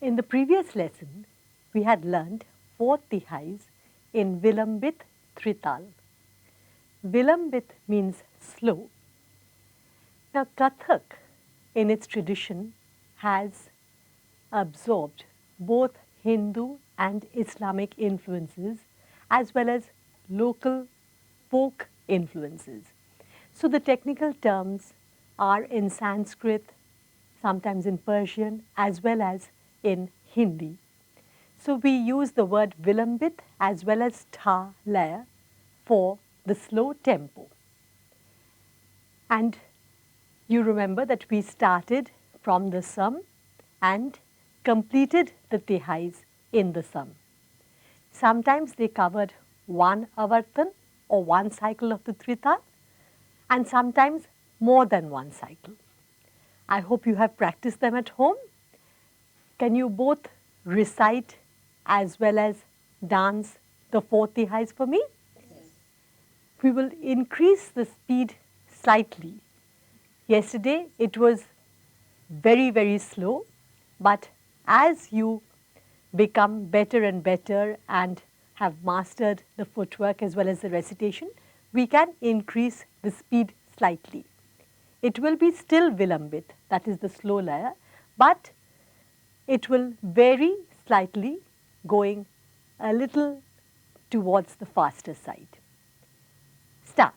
In the previous lesson, we had learned 4 Tihais in Vilambit Trital. Vilambit means slow. Now, Kathak, in its tradition, has absorbed both Hindu and Islamic influences as well as local folk influences. So, the technical terms are in Sanskrit, sometimes in Persian, as well as in Hindi. So, we use the word Vilambit as well as Tha Laya for the slow tempo. And you remember that we started from the Sam and completed the Tihais in the Sam. Sometimes they covered one avartan or one cycle of the Trital, and sometimes more than one cycle. I hope you have practiced them at home. Can you both recite as well as dance the 4 Tihais for me? Yes. We will increase the speed slightly. Yesterday it was very, very slow, but as you become better and better and have mastered the footwork as well as the recitation, we can increase the speed slightly. It will be still Vilambit, that is the slow laya, but it will vary slightly, going a little towards the faster side. Start.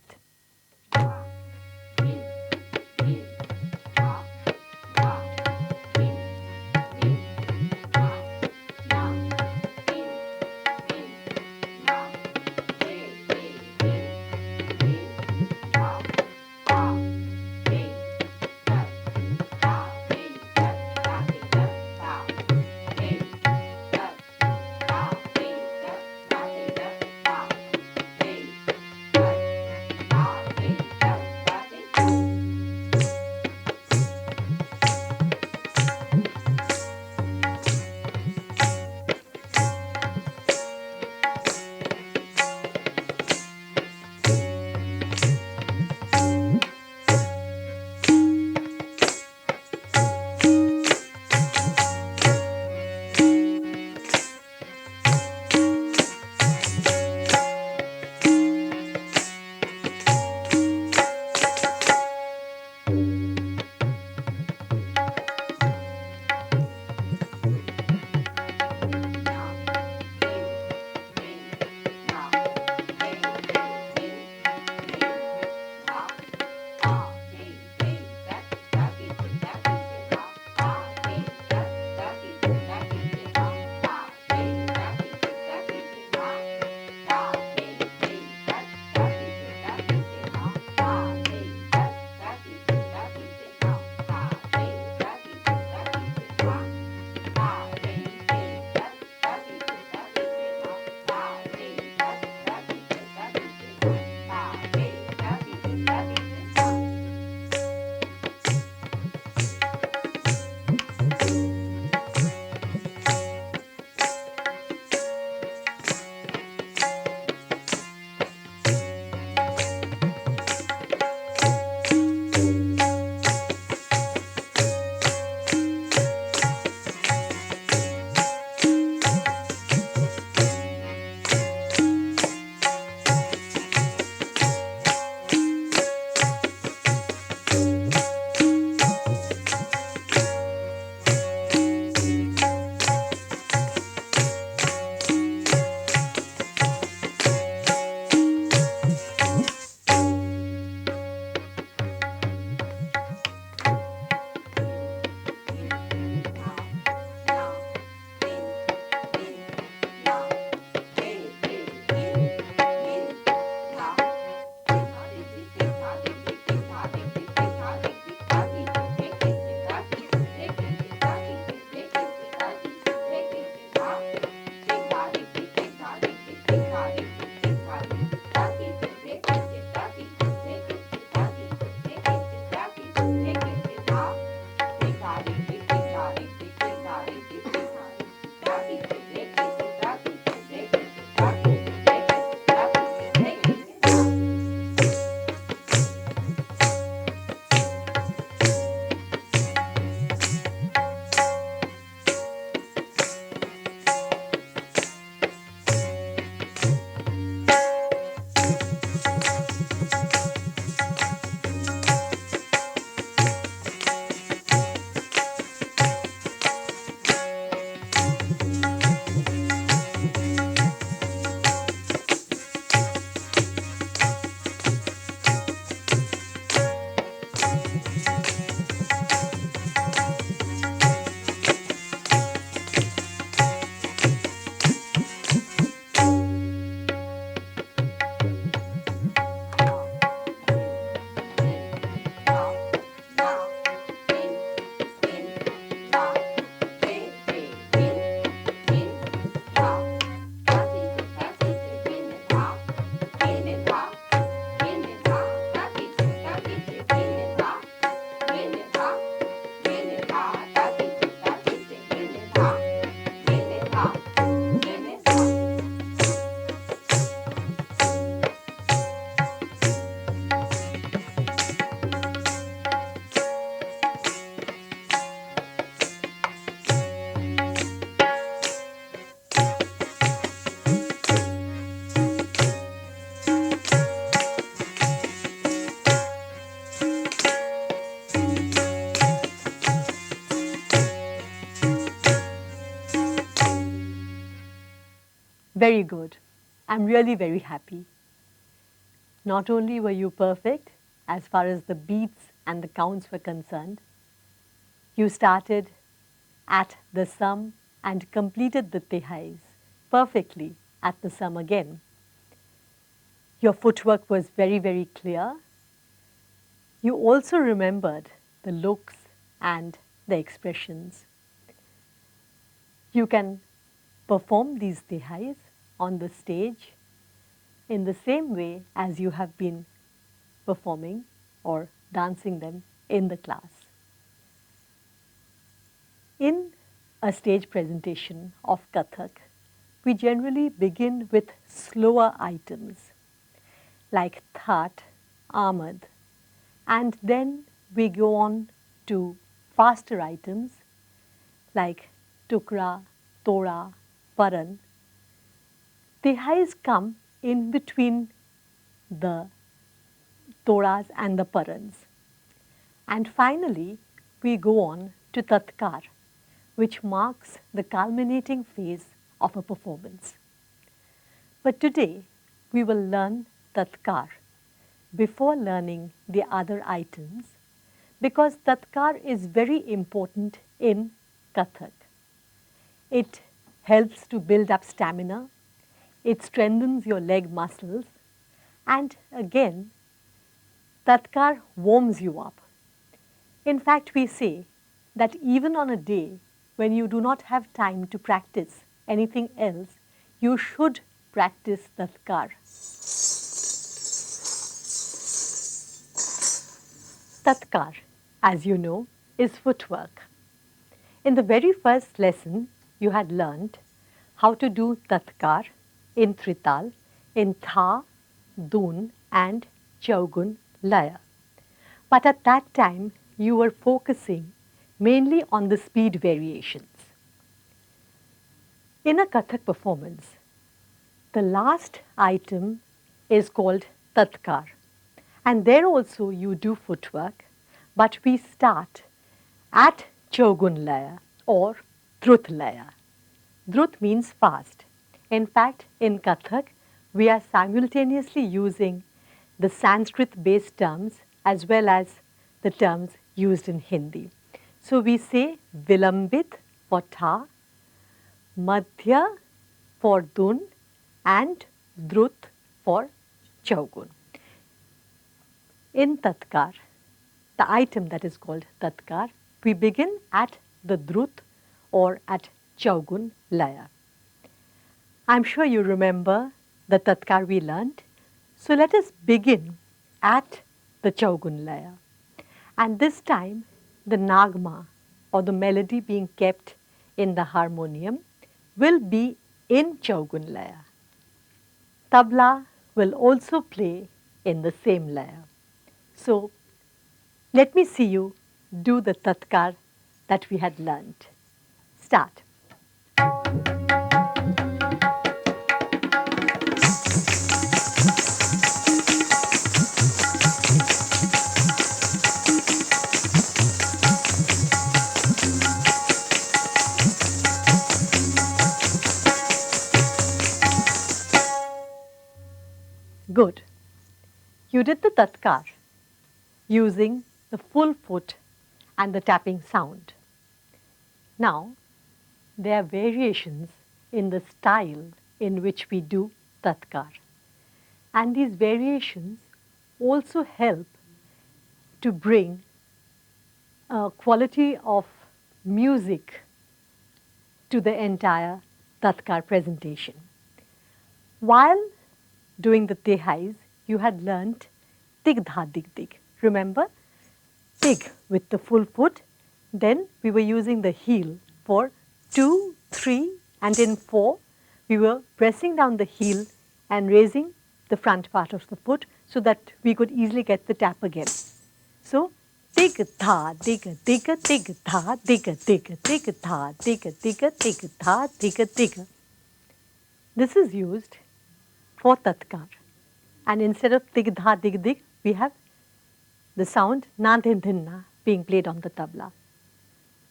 Very good. I'm really very happy. Not only were you perfect as far as the beats and the counts were concerned, you started at the sum and completed the Tihais perfectly at the sum again. Your footwork was very, very clear. You also remembered the looks and the expressions. You can perform these Tihais on the stage in the same way as you have been performing or dancing them in the class. In a stage presentation of Kathak, we generally begin with slower items like That, Amad, and then we go on to faster items like Tukra, Tora, Paran. Tihais come in between the Toras and the Parans. And finally, we go on to Tatkar, which marks the culminating phase of a performance. But today, we will learn Tatkar before learning the other items because Tatkar is very important in Kathak. It helps to build up stamina, it strengthens your leg muscles, and again, Tatkar warms you up. In fact, we say that even on a day when you do not have time to practice anything else, you should practice Tatkar. Tatkar, as you know, is footwork. In the very first lesson, you had learnt how to do Tatkar in Trital, in Tha, Dun and Chaugun Laya. But at that time, you were focusing mainly on the speed variations. In a Kathak performance, the last item is called Tatkar. And there also you do footwork, but we start at Chaugun Laya or Drut Laya. Drut means fast. In fact, in Kathak, we are simultaneously using the Sanskrit-based terms as well as the terms used in Hindi. So we say Vilambit for Tha, Madhya for Dun and Drut for Chaugun. In Tatkar, the item that is called Tatkar, we begin at the Drut or at Chaugun Laya. I'm sure you remember the Tatkar we learnt. So let us begin at the Chaugun Laya. And this time, the Nagma or the melody being kept in the harmonium will be in Chaugun Laya. Tabla will also play in the same Laya. So let me see you do the Tatkar that we had learnt. Start. Good. You did the Tatkar using the full foot and the tapping sound. Now, there are variations in the style in which we do Tatkar. And these variations also help to bring a quality of music to the entire Tatkar presentation. While doing the Tihais, you had learnt Tig Dha Dig Dig. Remember? Tig with the full foot. Then we were using the heel for 2, 3 and in 4 we were pressing down the heel and raising the front part of the foot so that we could easily get the tap again. So, Tig Dha Dig Dig Tig Dha Dig Dig Tig Dha Dig Dig Tig Dha Dig Dig. This is used for Tatkar. And instead of Tig Dha Dig Dig, we have the sound Na Din Din Na being played on the tabla.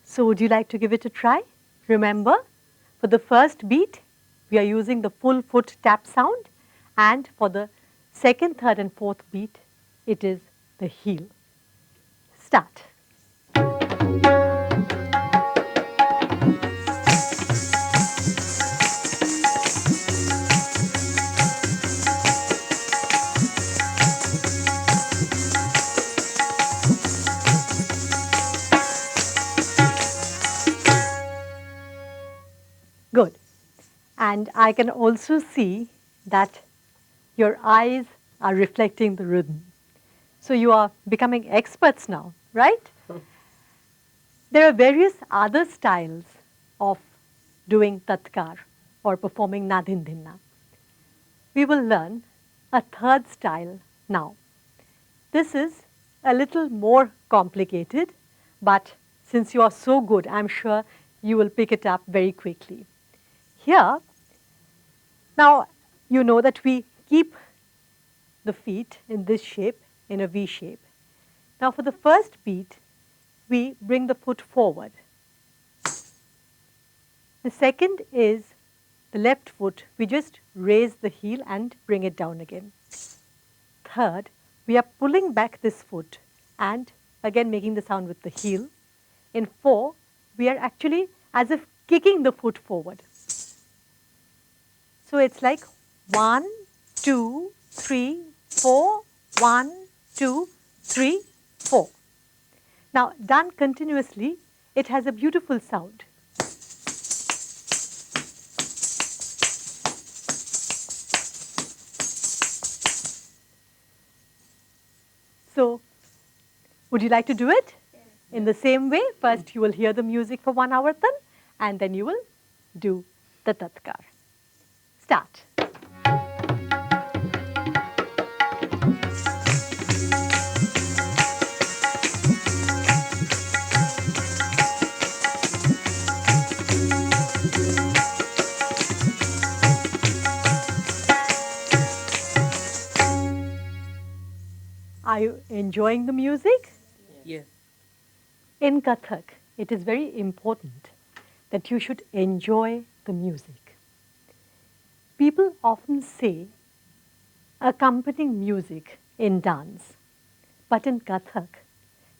So would you like to give it a try? Remember, for the first beat, we are using the full foot tap sound, and for the second, third and fourth beat, it is the heel. Start. Good. And I can also see that your eyes are reflecting the rhythm. So you are becoming experts now, right? There are various other styles of doing Tatkar or performing Nadindhinna. We will learn a third style now. This is a little more complicated, but since you are so good, I'm sure you will pick it up very quickly. Here, now you know that we keep the feet in this shape, in a V shape. Now for the first beat, we bring the foot forward. The second is the left foot, we just raise the heel and bring it down again. Third, we are pulling back this foot and again making the sound with the heel. In 4, we are actually as if kicking the foot forward. So it's like 1, 2, 3, 4, 1, 2, 3, 4. Now done continuously, it has a beautiful sound. So would you like to do it? Yes. In the same way, first you will hear the music for 1 avartan and then you will do the Tatkar. Start. Are you enjoying the music? Yes. In Kathak, it is very important that you should enjoy the music. People often say accompanying music in dance, but in Kathak,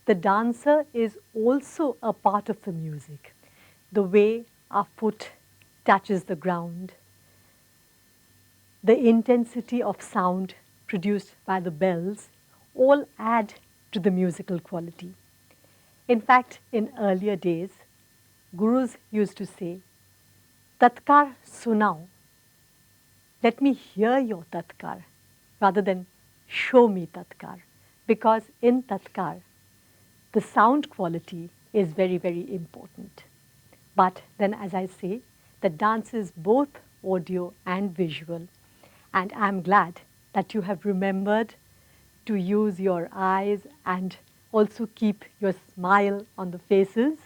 the dancer is also a part of the music. The way our foot touches the ground, the intensity of sound produced by the bells, all add to the musical quality. In fact, in earlier days, gurus used to say, Tatkar sunao, let me hear your Tatkar, rather than show me Tatkar. Because in Tatkar, the sound quality is very, very important. But then, as I say, the dance is both audio and visual. And I'm glad that you have remembered to use your eyes and also keep your smile on the faces.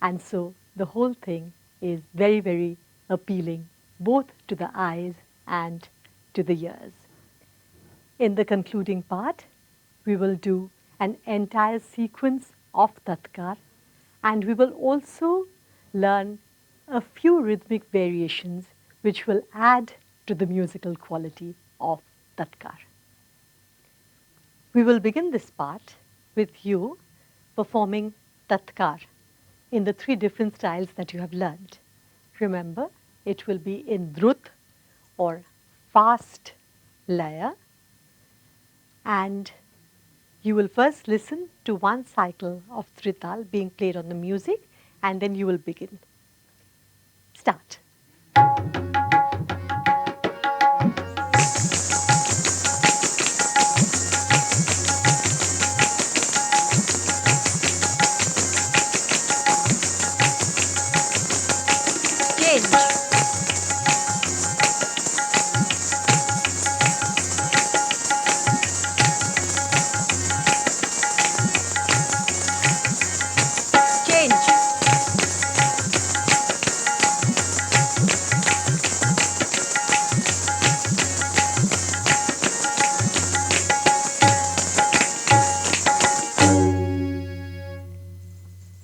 And so the whole thing is very, very appealing, both to the eyes and to the ears. In the concluding part, we will do an entire sequence of Tatkar, and we will also learn a few rhythmic variations which will add to the musical quality of Tatkar. We will begin this part with you performing Tatkar in the 3 different styles that you have learned. Remember, it will be in Drut or fast laya, and you will first listen to 1 cycle of Trital being played on the music, and then you will begin. Start.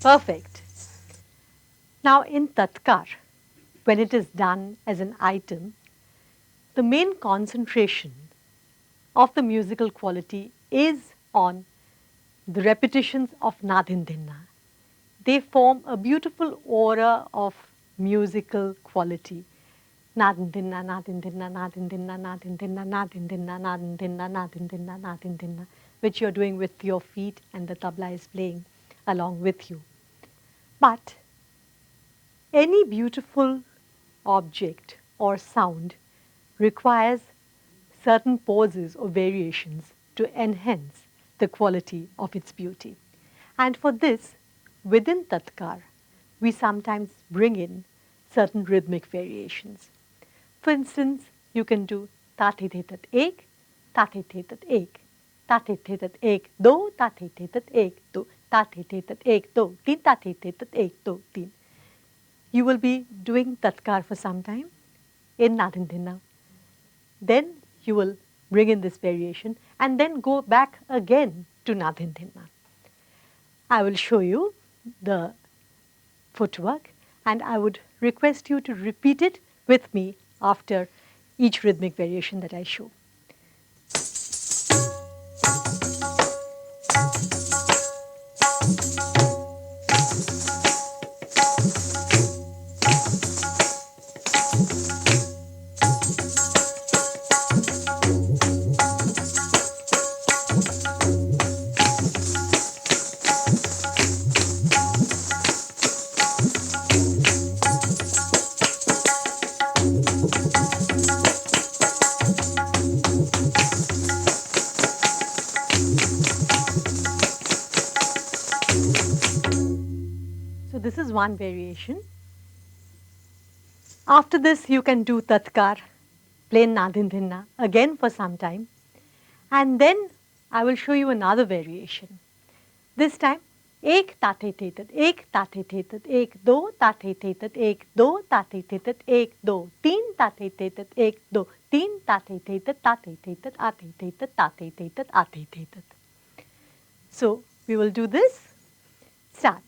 Perfect. Now in Tatkar, when it is done as an item, the main concentration of the musical quality is on the repetitions of nadindinna. They form a beautiful aura of musical quality. Nadindinna, nadindinna, nadindinna, nadindinna, nadindinna, nadindinna, nadindinna, nadindinna, which you're doing with your feet and the tabla is playing along with you. But any beautiful object or sound requires certain pauses or variations to enhance the quality of its beauty. And for this, within Tatkar, we sometimes bring in certain rhythmic variations. For instance, you can do tate the tat ek, tate the tat ek, tate the tat ek do, tate the tat ek do, tate the tat ek do, teen tate the tat ek do, teen. You will be doing Tatkar for some time in nadindinna. Then you will bring in this variation and then go back again to nadindinna. I will show you the footwork and I would request you to repeat it with me after each rhythmic variation that I show. So this is one variation. After this, you can do Tatkar, plain nadindinna, again for some time. And then I will show you another variation. This time, ek tate te tat, ek tate te tat, ek do tate te tat, ek do tate te tat, ek do, teen tate te tat, ek do, teen tate te tat, tate te tat, ate te tat, tate te tat, ate te tat. So we will do this. Start.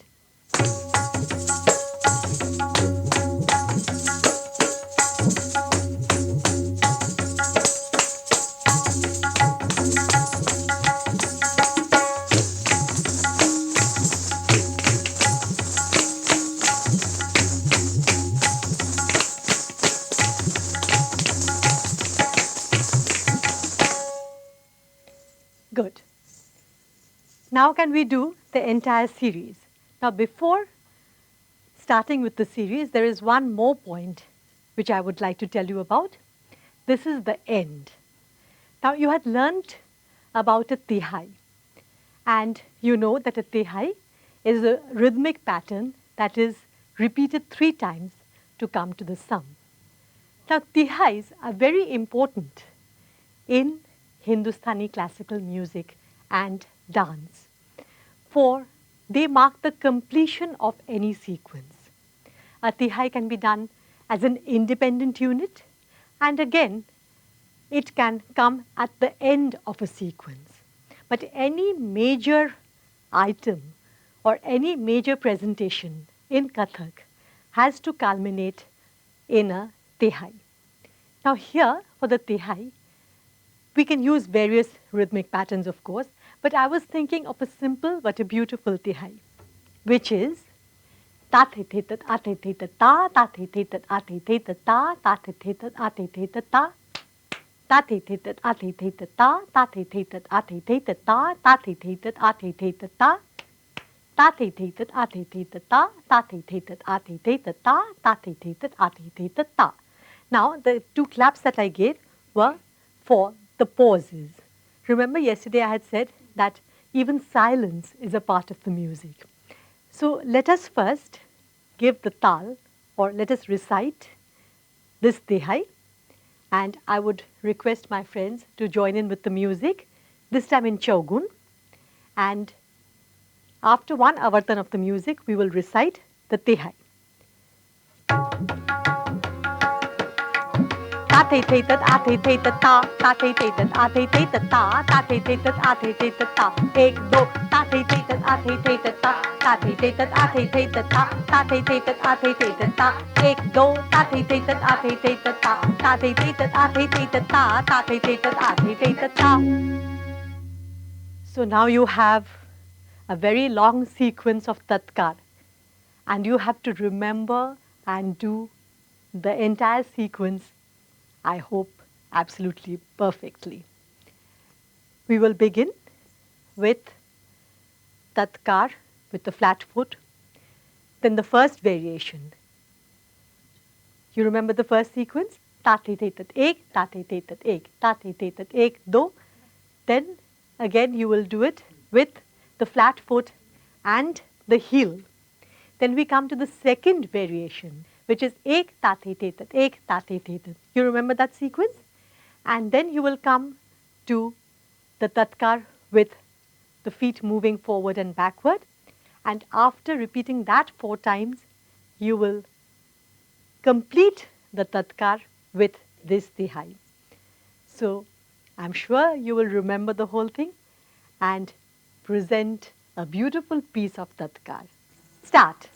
Good. Now can we do the entire series? Now before starting with the series, there is one more point which I would like to tell you about. This is the end. Now you had learnt about a Tihai, and you know that a Tihai is a rhythmic pattern that is repeated 3 times to come to the sum. Now Tihais are very important in Hindustani classical music and dance, for they mark the completion of any sequence. A Tihai can be done as an independent unit, and again it can come at the end of a sequence. But any major item or any major presentation in Kathak has to culminate in a Tihai. Now here for the Tihai, we can use various rhythmic patterns, of course, but I was thinking of a simple but a beautiful Tihai, which is ta te te tat ate te tat ta, ta te te tat ate te tat ta, ta te te tat ate te tat ta, ta te te tat ate te tat ta, ta te te tat ate te tat ta, ta te te tat ate te tat ta, ta te te tat ate te tat ta, ta te te tat ate te tat ta, ta te te tat ate te tat ta. Now the 2 claps that I gave were for the pauses. Remember yesterday I had said that even silence is a part of the music. So let us first give the tal, or let us recite this Tihai, and I would request my friends to join in with the music, this time in Chaugun, and after one avartan of the music we will recite the Tihai. Ta the tat a the tat ta ta the tat a the tat ta ta the tat a the tat ta ek do ta the tat a the tat ta ta the tat a the tat ta ta the tat a the tat ta ek do ta the tat a the tat ta ta the tat a the tat ta ta the tat a the tat ta. So now you have a very long sequence of Tatkar, and you have to remember and do the entire sequence, I hope, absolutely perfectly. We will begin with Tatkar with the flat foot, then the first variation. You remember the first sequence? Ta the tat ek, ta the tat ek, ta the tat ek do. Then again you will do it with the flat foot and the heel. Then we come to the second variation, which is ek ta the tat ek ta the tat. You remember that sequence? And then you will come to the Tatkar with the feet moving forward and backward. And after repeating that 4 times, you will complete the Tatkar with this Tihai. So I'm sure you will remember the whole thing and present a beautiful piece of Tatkar. Start.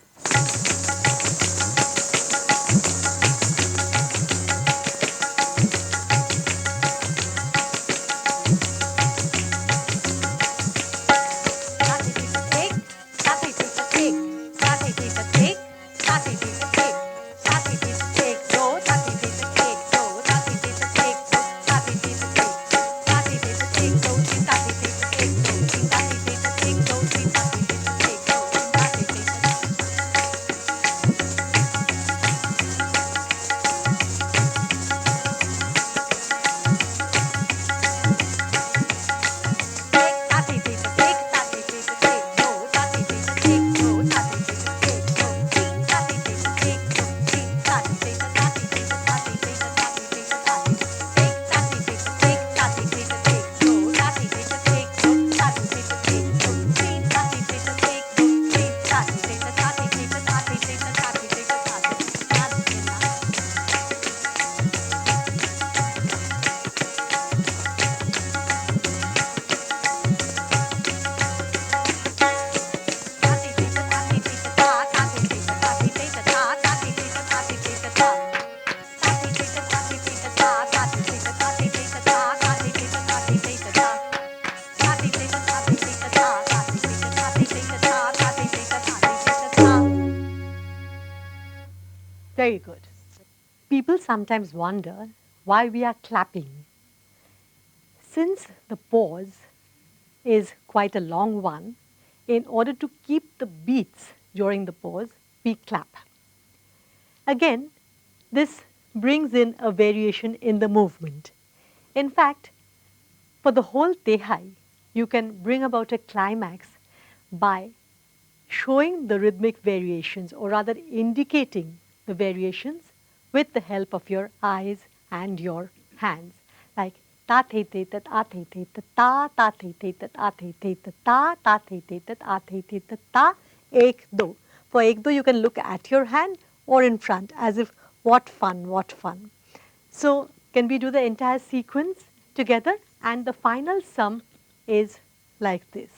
Very good. People sometimes wonder why we are clapping. Since the pause is quite a long one, in order to keep the beats during the pause, we clap. Again, this brings in a variation in the movement. In fact, for the whole Tihai, you can bring about a climax by showing the rhythmic variations, or rather indicating the variations with the help of your eyes and your hands, like ta the te tat a the te tat ta ta the te tat a the te tat ta ta the te tat a the te tat ta ek do. For ek do, you can look at your hand or in front, as if what fun, what fun. So can we do the entire sequence together? And the final sum is like this.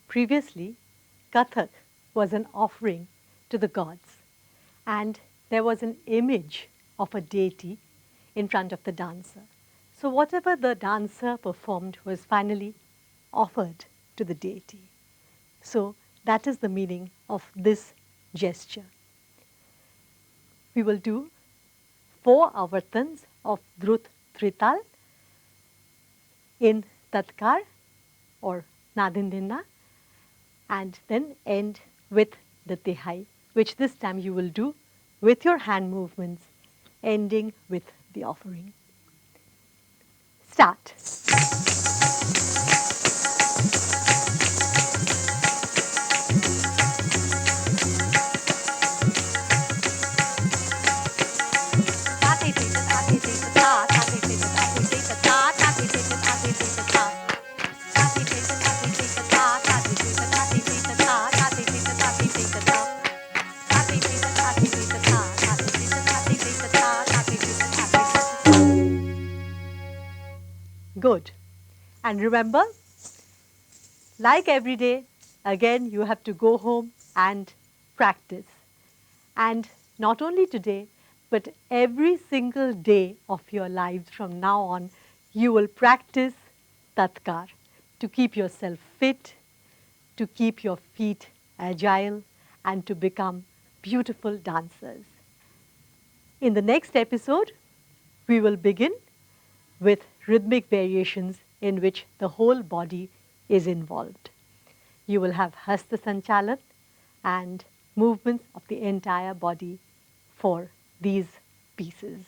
Previously, Kathak was an offering to the gods, and there was an image of a deity in front of the dancer. So whatever the dancer performed was finally offered to the deity. So that is the meaning of this gesture. We will do 4 avartans of Drut Trital in Tatkar or Nadindina, and then end with the Tihai, which this time you will do with your hand movements, ending with the offering. Start. Good. And remember, like every day, again you have to go home and practice. And not only today, but every single day of your lives from now on, you will practice Tatkar to keep yourself fit, to keep your feet agile, and to become beautiful dancers. In the next episode, we will begin with rhythmic variations in which the whole body is involved. You will have Hasta Sanchalan and movements of the entire body for these pieces.